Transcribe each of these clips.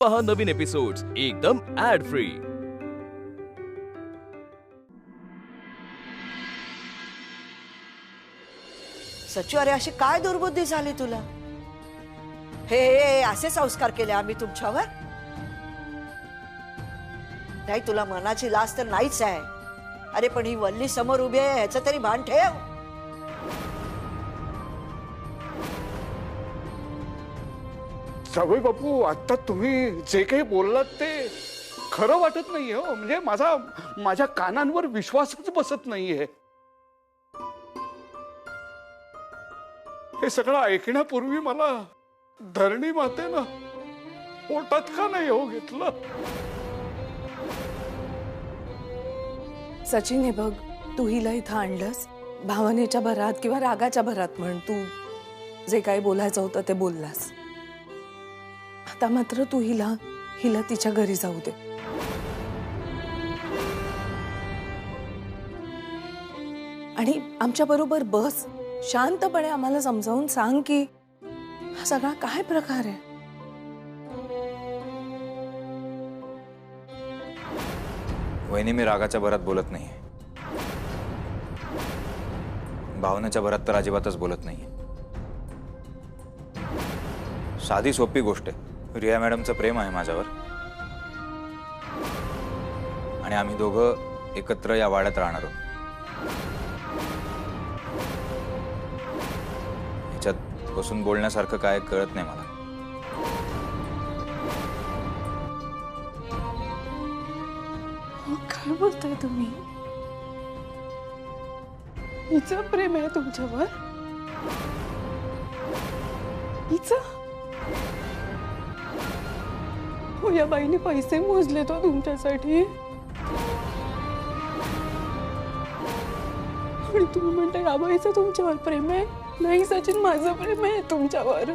पहा नवीन एपिसोड्स एकदम add free. Sachchu, अरे अशी काय दुर्बुद्धी झाली तुला? हे असे संस्कार केले आम्ही तुमच्यावर? नाही, तुला मनाची लाज तर नाहीच आहे। अरे पण ही वल्ली समोर उभी आहे, ह्याचं तरी भान ठेव। जावई बापू, आता तुम्ही जे काही बोललात ते खरं वाटत नाहीये हो। म्हणजे माझ्या कानांवर विश्वासच बसत नाहीये। हे सगळं ऐकण्यापूर्वी मला धरणी मातेनं पोटात का नाही हो घेतलं? सचिन, हे बघ, तू हिला इथं आणलंस भावनेच्या भरात किंवा रागाच्या भरात म्हण, तू जे काही बोलायचं होतं ते बोललास। आता मात्र तू हिला तिच्या घरी जाऊ दे। आणि आमच्या बरोबर बस, शांतपणे आम्हाला समजावून सांग की हा सगळा काय प्रकार आहे। वहिनी, मी रागाच्या भरात बोलत नाहीये, भावनेच्या भरात तर अजिबातच बोलत नाहीये। साधी सोपी गोष्ट आहे, रिया मॅडमचं प्रेम आहे माझ्यावर आणि आम्ही दोघं एकत्र या वाड्यात राहणार आहोत। ह्याच्यात बसून बोलण्यासारखं काय कळत नाही मला। काय बोलताय तुम्ही? हिचं प्रेम आहे तुमच्यावर? हिचं? हो, या बाईने पैसे मोजले तो तुमच्यासाठी आणि तुम्ही म्हणता या बाईचं तुमच्यावर प्रेम आहे? नाही सचिन, माझं प्रेम आहे तुमच्यावर।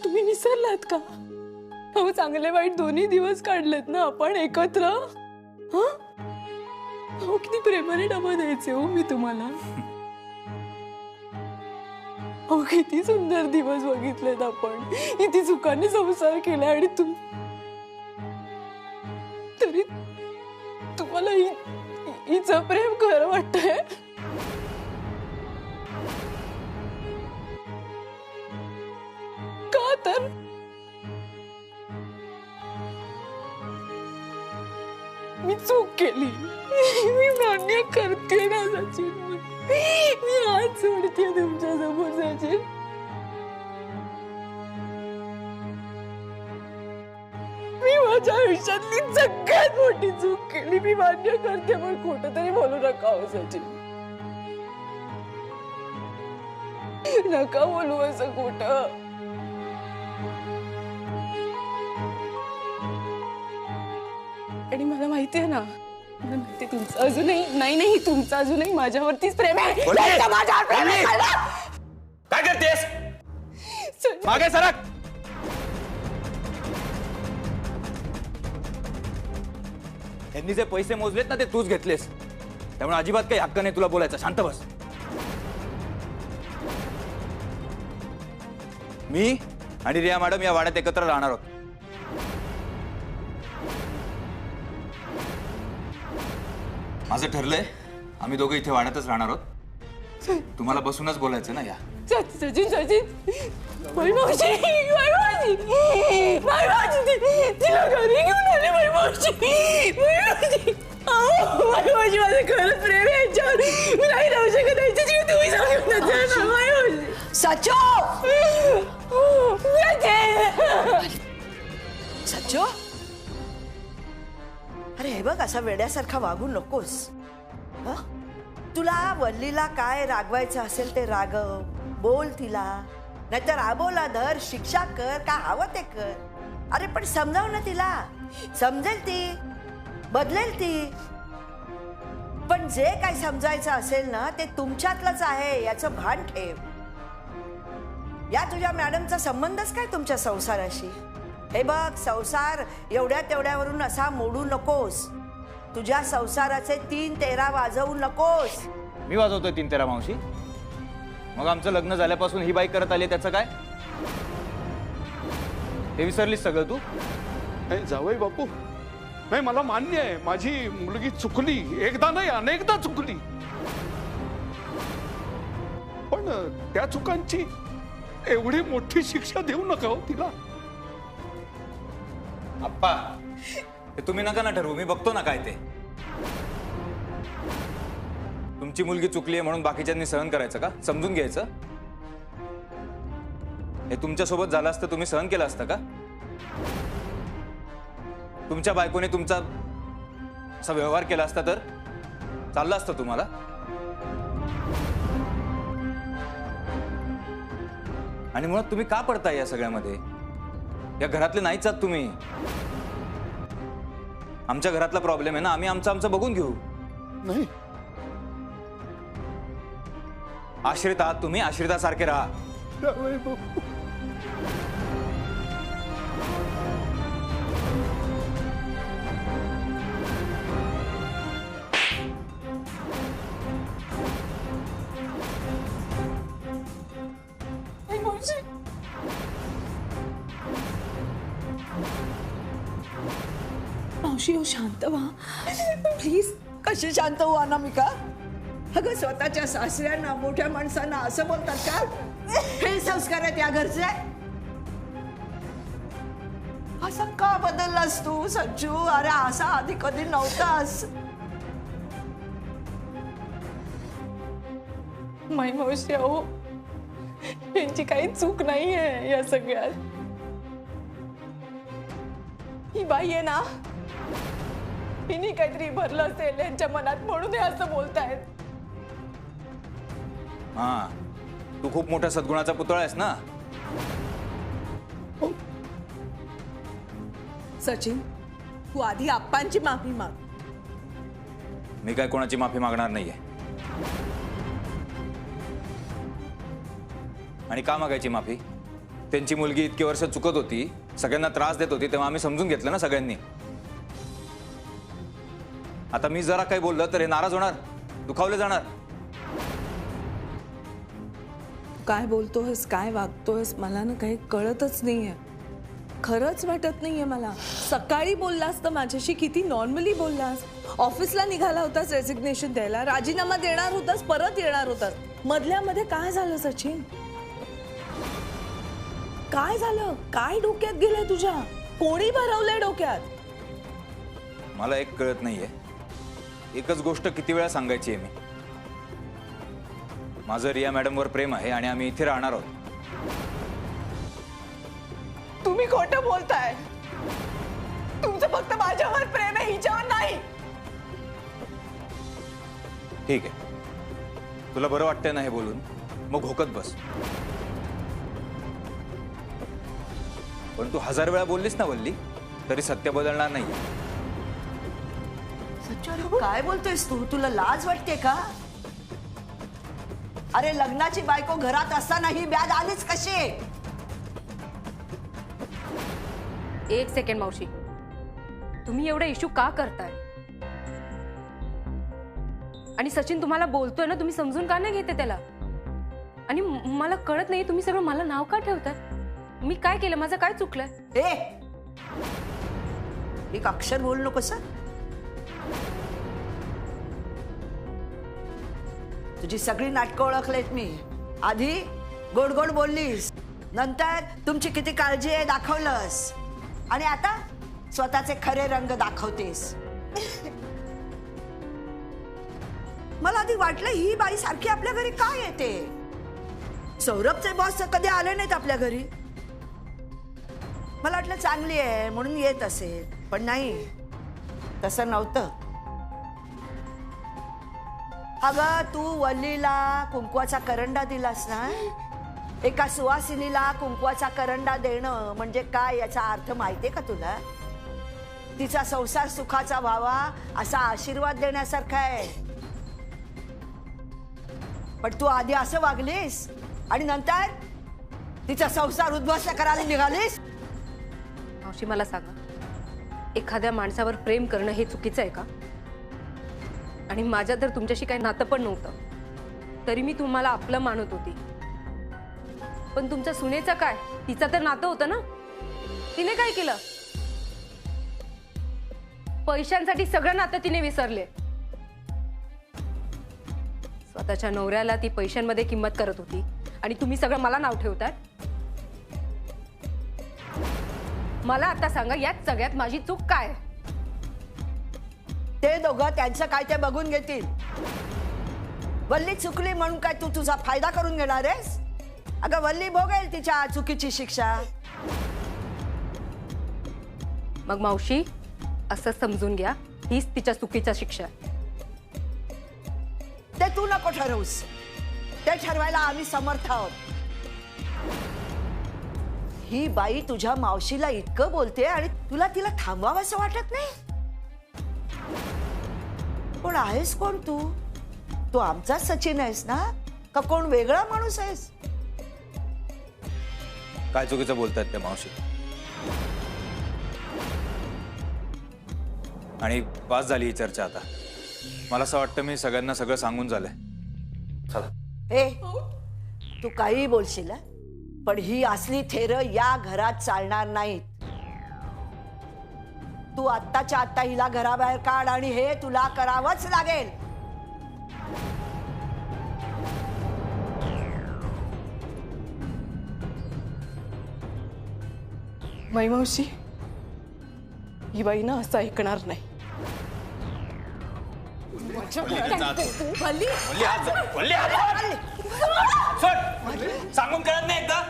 तुम्ही विसरलात का? हो, चांगले वाईट दोन्ही दिवस काढलेत ना आपण एकत्र। हो, किती प्रेमाने डबा द्यायचे हो मी तुम्हाला। हो, किती सुंदर दिवस बघितलेत आपण, किती सुखाने संसार केला आणि तरी तुम्हाला हिचं प्रेम खरं वाटतंय? का तर मी चूक केली, मी मान्य करते ना सचिन, मी हात सोडते तुमच्या समोर सचिन। मी माझ्या आयुष्यातली सगळ्यात मोठी चूक केली, मी मान्य करते, पण खोटं तरी बोलू नका हो सचिन, नका बोलू असं खोटं। आणि मला माहिती आहे ना, मला माहिती तुमचं अजूनही नाही तुमचं अजूनही माझ्यावरतीच प्रेम आहे। माझ्यावर प्रेम आहे। काय करतेस? मागे सरक। यांनी जे पैसे मोजलेत ना ते तूच घेतलेस, त्यामुळे अजिबात काही हक्क नाही तुला बोलायचा। शांत बस। मी आणि रिया मॅडम या वाड्यात एकत्र राहणार आहोत। माझं ठरलंय, आम्ही दोघं इथे वाड्यातच राहणार आहोत। तुम्हाला बसूनच बोलायचं ना? या सचिन माझी मावशी तिला घरी घेऊन आले। माझी मावशी माझं खरंच प्रेम आहे याच्यावर, मी नाही राहू शकत याच्याशिवाय, तुम्ही सांगून सच्चू, सच्चू, अरे हे बघ, असा वेड्यासारखा वागू नकोस। तुला वल्लीला काय रागवायचं असेल ते रागव, बोल तिला, नाहीतर राबवला धर, शिक्षा कर, का हवं ते कर। अरे पण समजाव ना तिला, समजेल ती, बदलेल ती। पण जे काही समजायचं असेल ना ते तुमच्यातलंच आहे, याचं भान ठेव। या तुझ्या मॅडमचा संबंधच काय तुमच्या संसाराशी? हे बघ, संसार एवढ्या तेवढ्यावरून असा मोडू नकोस। तुझ्या संसाराचे 3 तेरा वाजवू नकोस। मी वाजवतोय 3 तेरा मावशी? मग आमचं लग्न झाल्यापासून ही बाई करत आली त्याचं काय? हे विसरलीस सगळं तू? नाही जावई बापू, नाही मला मान्य आहे माझी मुलगी चुकली, एकदा नाही अनेकदा चुकली, पण त्या चुकांची एवढी मोठी शिक्षा देऊ नका हो तिला. आप्पा, हे तुम्ही नका ना ठरवू, मी बघतो ना काय ते. तुमची मुलगी चुकली आहे म्हणून बाकीच्यांनी सहन करायचं का? समजून घ्यायचं? हे तुमच्यासोबत झालं असतं तुम्ही सहन केलं असतं का? तुमच्या बायकोने तुमचा असा व्यवहार केला असता तर चाललं असतं तुम्हाला? आणि मुळात तुम्ही का पडताय या सगळ्यामध्ये? या घरातले नाहीच आहात तुम्ही. आमच्या घरातला प्रॉब्लेम आहे ना, आम्ही आमचं बघून घेऊ. नाही आश्रित आहात तुम्ही, आश्रितासारखे राहा. जावई बापू, मावशी हो शांत व्हा प्लीज. कशी शांत हो अनामिका? अगं स्वतःच्या सासऱ्यांना मोठ्या माणसांना असं बोलतात का? हे संस्कार आहेत या घरचे? असा का बदललास तू संजू? अरे असा आधी कधी नव्हतास. माई मावशी अहो, यांची काही चूक नाहीये या सगळ्यात. ही बाई आहे ना, हिने काहीतरी भरलं असेल यांच्या मनात म्हणून हे असं बोलतायत. हा, तू खूप मोठ्या सद्गुणाचा पुतळा आहेस ना. सचिन, तू आधी आप्पांची माफी माग. मी काय कोणाची माफी मागणार नाहीये. आणि का मागायची माफी? त्यांची मुलगी इतकी वर्ष चुकत होती, सगळ्यांना त्रास देत होती, तेव्हा आम्ही समजून घेतलं ना सगळ्यांनी. आता मी जरा काही बोललं तर हे नाराज होणार, दुखावले जाणार. काय बोलतोयस, काय वागतोयस मला ना काही कळतच नाहीये. खरंच वाटत नाहीये मला. सकाळी बोललास तर माझ्याशी किती नॉर्मली बोललास. ऑफिसला निघाला होतास रेसिग्नेशन द्यायला, राजीनामा देणार होतास, परत येणार होतास. मधल्यामध्ये काय झालं सचिन? काय झालं? काय डोक्यात गेलंय तुझ्या? कोणी भरवलंय डोक्यात? मला एक कळत नाहीये, एकच गोष्ट किती वेळा सांगायची आहे मी. माझं रिया मॅडमवर प्रेम आहे आणि आम्ही इथे राहणार आहोत. तुम्ही खोटं बोलताय. तुमचं फक्त माझ्यावर प्रेम आहे, हिच्यावर नाही. ठीक आहे, तुला बरं वाटतंय ना हे बोलून, मग घोकत बस. पण तू 1000 वेळा बोललीस ना वल्ली, तरी सत्य बदलणार नाही. संजू, काय बोलतोयस तू? तुला लाज वाटते का? अरे लग्नाची बायको घरात असताना ही ब्याद आलीच कशी? एक सेकंड मावशी, तुम्ही एवढा इश्यू का करताय? आणि सचिन तुम्हाला बोलतोय ना, तुम्ही समजून का नाही घेते त्याला? आणि मला कळत नाही तुम्ही सगळं मला नाव का ठेवताय? मी काय केलं? माझं काय चुकलंय? एक अक्षर बोल नको सर. तुझी सगळी नाटकं ओळखलेत मी. आधी गोड गोड बोललीस, नंतर तुमची किती काळजी आहे दाखवलंस, आणि आता स्वतःचे खरे रंग दाखवतेस. मला आधी वाटलं ही बाई सारखी आपल्या घरी का येते? सौरभचे बॉस कधी आले नाहीत आपल्या घरी. मला वाटलं चांगली आहे म्हणून येत असेल, पण नाही, तसं नव्हतं. अगं तू वल्लीला कुंकवाचा करंडा दिलास ना. एका सुवासिनीला कुंकवाचा करंडा देणं म्हणजे काय याचा अर्थ माहितीये का तुला? तिचा संसार सुखाचा व्हावा असा आशीर्वाद देण्यासारखा आहे. पण तू आधी असं वागलीस आणि नंतर तिचा संसार उद्ध्वस्त करायला निघालीस. मावशी मला सांगा, एखाद्या माणसावर प्रेम करणं हे चुकीचं आहे का? आणि माझ्या तर तुमच्याशी काही नातं पण नव्हतं, तरी मी तुम्हाला आपलं मानत होती. पण तुमच्या सुनेचं काय? तिचं तर नातं होतं ना. तिने काय केलं? पैशांसाठी सगळं नातं तिने विसरले. स्वतःच्या नवऱ्याला ती पैशांमध्ये किंमत करत होती आणि तुम्ही सगळं मला नाव ठेवतात. मला आता सांगा, यात सगळ्यात माझी चूक काय? ते दोघं त्यांचं काय ते बघून घेतील. वल्ली चुकली म्हणून काय तू तुझा फायदा करून घेणार आहेस? अगं वल्ली भोगेल तिच्या चुकीची शिक्षा. मग मावशी, असं समजून घ्या, हीच तिच्या चुकीच्या शिक्षा आहे. ते तू नको ठरवूस. ते ठरवायला आम्ही समर्थ आहोत. ही बाई तुझ्या मावशीला इतकं बोलते आणि तुला तिला थांबवावं असं वाटत नाही? पण आहेस कोण तू? तू आमचा सचिन आहेस ना, का कोण वेगळा माणूस आहेस? काय चुकीचं बोलतायत त्या मावशी? आणि पास झाली ही चर्चा आता. मला असं वाटतं मी सगळ्यांना सगळं सांगून झालंय. चला. ए, तू काही बोलशील हं? पण ही असली थेरं या घरात चालणार नाहीत. तू आत्ताच्या आत्ता हिला घराबाहेर काढ आणि हे तुला करावंच लागेल. मावशी, ही बाई ना असं ऐकणार नाही. सांगून कळत नाही एकदा?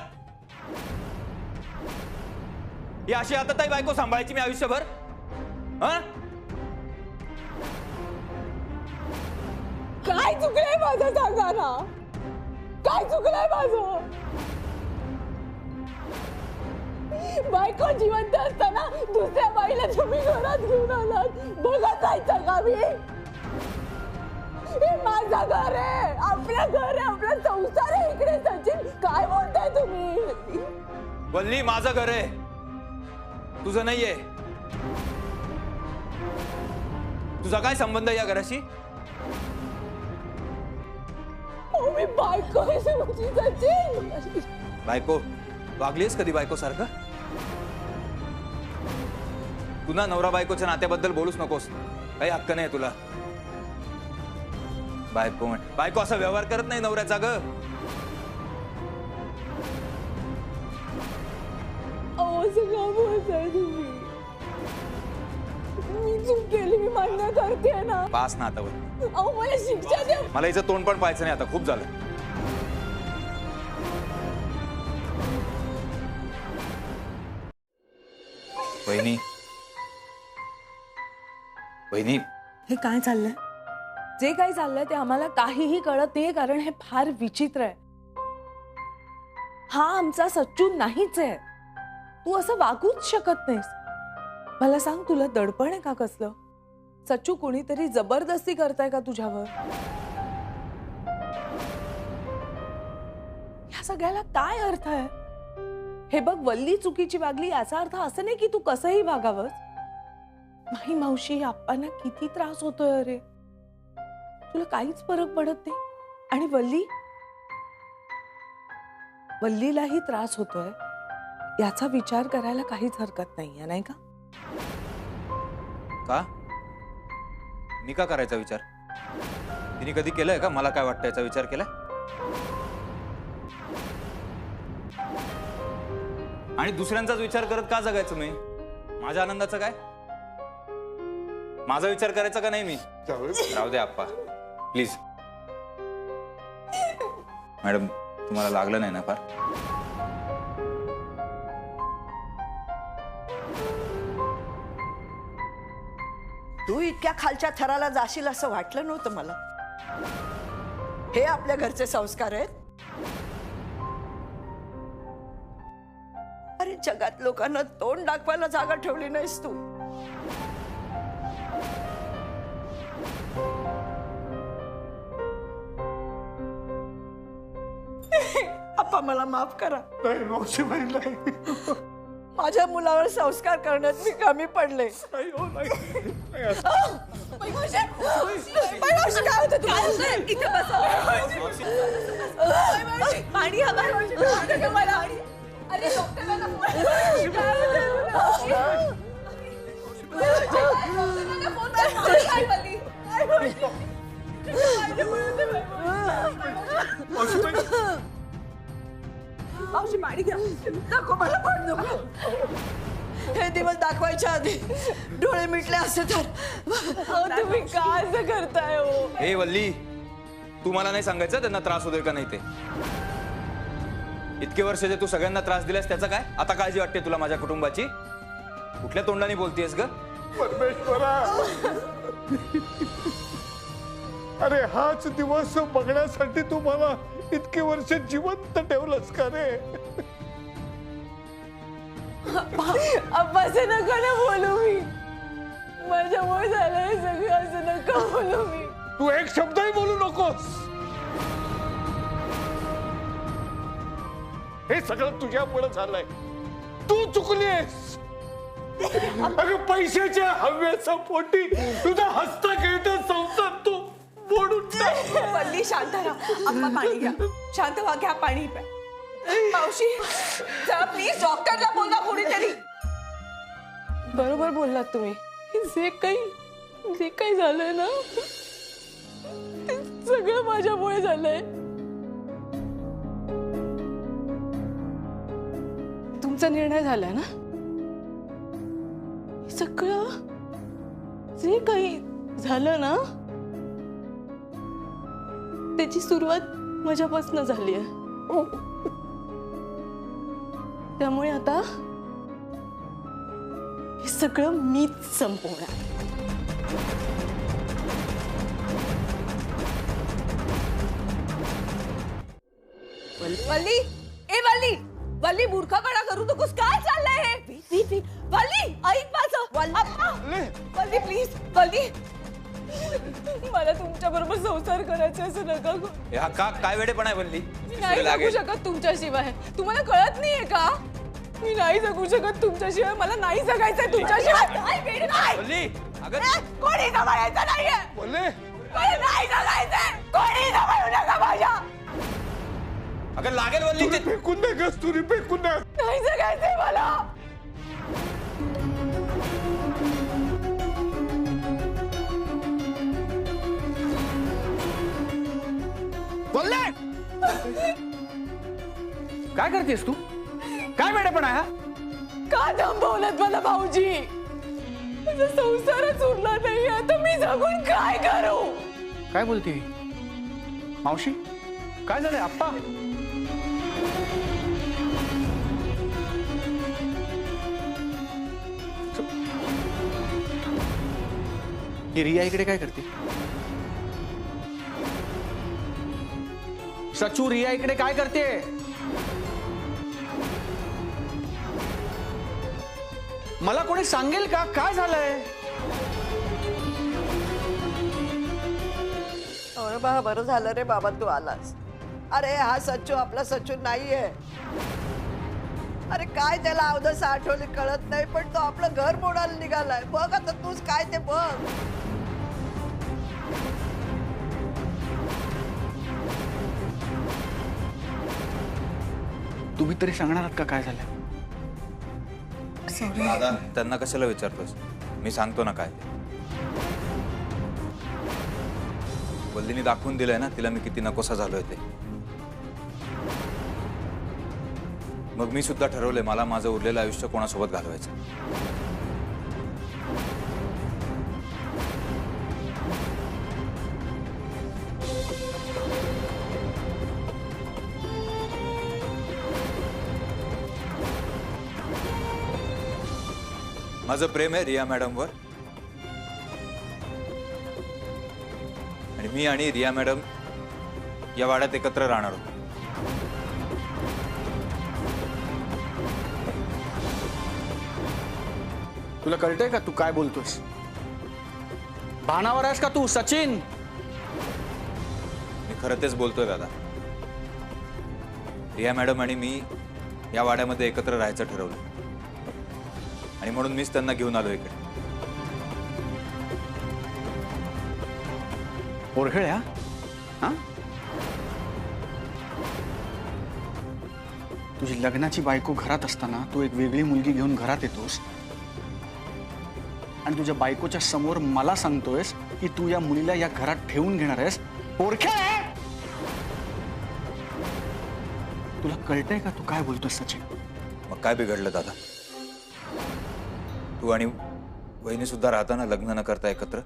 ही अशी आता ताई बायको सांभाळायची मी आयुष्यभर? काय चुकलंय माझं सांगा ना. काय चुकलंय माझं? बायको जिवंत असताना दुसऱ्या बाईला तुम्ही घरात घेऊन आलात. बघत जायचं का मी? हे माझं घर आहे, आपलं घर आहे, आपला संसार आहे इकडे. सचिन, काय बोलताय तुम्ही? वल्ली, माझं घर आहे, तुझं नाहीये. तुझा काय संबंध या घराशी? मी बायको आहे सचिन. बायको? वागलीस कधी बायको सारखं? तू ना नवरा बायकोच्या नात्याबद्दल बोलूच नकोस. काही हक्क नाही तुला. बायको बायको असा व्यवहार करत नाही नवऱ्याचा ग. बोलताय तुम्ही? मी चूक केली, मी मान्य करते ना. पास ना आता वरती. अहो, मला शिक्षा द्या. मला हिचं तोंड पण पाहायचं नाही आता. खूप झालं. वहिनी, वहिनी, हे काय चाललंय? जे काही चाललंय ते आम्हाला काहीही कळत नाहीये, कारण हे फार विचित्र आहे. हा आमचा सच्चू नाहीच आहे. तू असं वागूच शकत नाहीस. मला सांग, तुला दडपण आहे का कसलं? सच्चू, कोणीतरी जबरदस्ती करताय का तुझ्यावर? या सगळ्याला काय अर्थ आहे? हे बघ, वल्ली चुकीची वागली याचा अर्थ असं नाही की तू कसंही वागावंस. नाही मावशी, आप्पांना किती त्रास होतोय. अरे, तुला काहीच फरक पडत नाही. आणि वल्लीलाही त्रास होतोय याचा विचार करायला काहीच हरकत नाहीये, नाही का? का? मी का करायचा विचार? तिने कधी केलंय का मला काय वाटतं याचा विचार केलाय? आणि दुसऱ्यांचाच विचार करत का जगायचं मी? माझ्या आनंदाचं काय? माझा विचार करायचा का नाही मी? राहू दे आप्पा, प्लीज. मॅडम, तुम्हाला लागलं नाही ना फार? तू इतक्या खालच्या थराला जाशील असं वाटलं नव्हतं मला. हे आपल्या घरचे संस्कार आहेत. अरे, जगात लोकांना तोंड दाखवायला जागा ठेवली नाहीस तू. आप्पा, मला माफ करा. नाही मावशी, नाही. माझ्या मुलावर संस्कार करण्यात मी कमी पडले. नाही हो, नाही. नाही असं. काय होतं तुला? इथे बसा. पाणी हवं मला. अरे डॉक्टरांना पाणी घ्या. नको मला पण नको. हे दिवस दाखवायच्या आधी डोळे मिटले असते तर. तुम्ही काय असं करताय हो? हे वल्ली, तू मला नाही सांगायचं त्यांना त्रास होतोय का नाही ते. इतके वर्ष जे तू सगळ्यांना त्रास दिलास त्याचं काय? आता काळजी वाटते तुला माझ्या कुटुंबाची? कुठल्या तोंडाने बोलतेस ग? परमेश्वरा, अरे हाच दिवस बघण्यासाठी तू मला इतके वर्ष जिवंत ठेवलंस का रे? असं नका ना बोलू मी. माझ्यामुळे झालं हे सगळं. असं नका बोलू मी. तू एक शब्दही बोलू नकोस. हे सगळं तुझ्यामुळे झालंय. तू चुकलीस. अगं पैशाच्या हव्याचा पोटी तुझा हसता खेळता संसार तू मोडून टाक. पल्ली शांत राहा. आप्पा पाणी घ्या. शांत व्हा. घ्या पाणी प्या. मावशी जरा प्लीज डॉक्टरला बोलवा कोणीतरी. बरोबर बोललात तुम्ही. जे काही झालंय ना ते सगळं माझ्यामुळे झालंय. तुमचा निर्णय झालाय ना. हे सगळं जे काही झालं ना त्याची सुरुवात माझ्यापासून झाली आहे. त्यामुळे आता हे सगळं मीच संपवणार. वल्ली ए वल्ली वल्ली मूर्खपणा करू नकोस. काय चाललंय हे? वल्ली ऐक माझं. अप्पा वल्ली प्लीज. वल्ली मला तुमच्या बरोबर संसार करायचा असं नका करू. हा का काय वेडेपणा आहे वल्ली? मी नाही जगू शकत तुमच्याशिवाय. तुम्हाला कळत नाहीये का? मी नाही जगू शकत तुमच्याशिवाय. मला नाही जगायचंय तुमच्याशिवाय. वल्ली, अगं कोणी जमायचं नाहीये. बोले मला नाही जगायचंय. कोणी जमायू नका माझ्या. अगं लागेल वल्ली ते. फेकून दे गस. तुरी फेकून दे. नाही जगायचंय मला. बोलले काय करतेस तू? काय वेडेपणा आहे हा? का थांबवलं मला भाऊजी? माझा संसारच उरला नाही. आता मी जगून काय करू? काय बोलते मावशी? काय झालंय आप्पा? ही रिया इकडे काय करते? सचू, रिया इकडे काय करते? मला कोणी सांगेल का काय झालंय? अरे बा बरं झालं रे बाबा तू आलास. अरे हा सच्चू आपला सच्चू नाहीये. अरे काय त्याला अवधस आठवली कळत नाही. पण तो आपलं घर मोडायला निघालाय. बघ आता तूच काय ते बघ. तुम्ही तरी सांगणार आहात का काय झालं? दादा, त्यांना कशाला विचारतोस? मी सांगतो ना काय ते. वल्लीने दाखवून दिलंय ना तिला मी किती नकोसा झालोय ते. मग मी सुद्धा ठरवलंय मला माझं उरलेलं आयुष्य कोणासोबत घालवायचं. माझं प्रेम आहे रिया मॅडमवर. आणि मी आणि रिया मॅडम या वाड्यात एकत्र राहणार आहोत. तुला कळतंय का तू काय बोलतोस? भानावर आहेस का तू सचिन? मी खरं तेच बोलतोय दादा. रिया मॅडम आणि मी या वाड्यामध्ये एकत्र राहायचं ठरवलं. आणि म्हणून मीच त्यांना घेऊन आलो इकडे. ओरखळ्या हा तुझी लग्नाची बायको घरात असताना तू एक वेगळी मुलगी घेऊन घरात येतोस आणि तुझ्या बायकोच्या समोर मला सांगतोयस की तू या मुलीला या घरात ठेवून घेणार आहेस. ओरखळ्या, तुला कळतंय का तू काय बोलतोस सचिन? मग काय बिघडलं दादा? तू आणि वहिनी सुद्धा राहताना लग्न न करता एकत्र?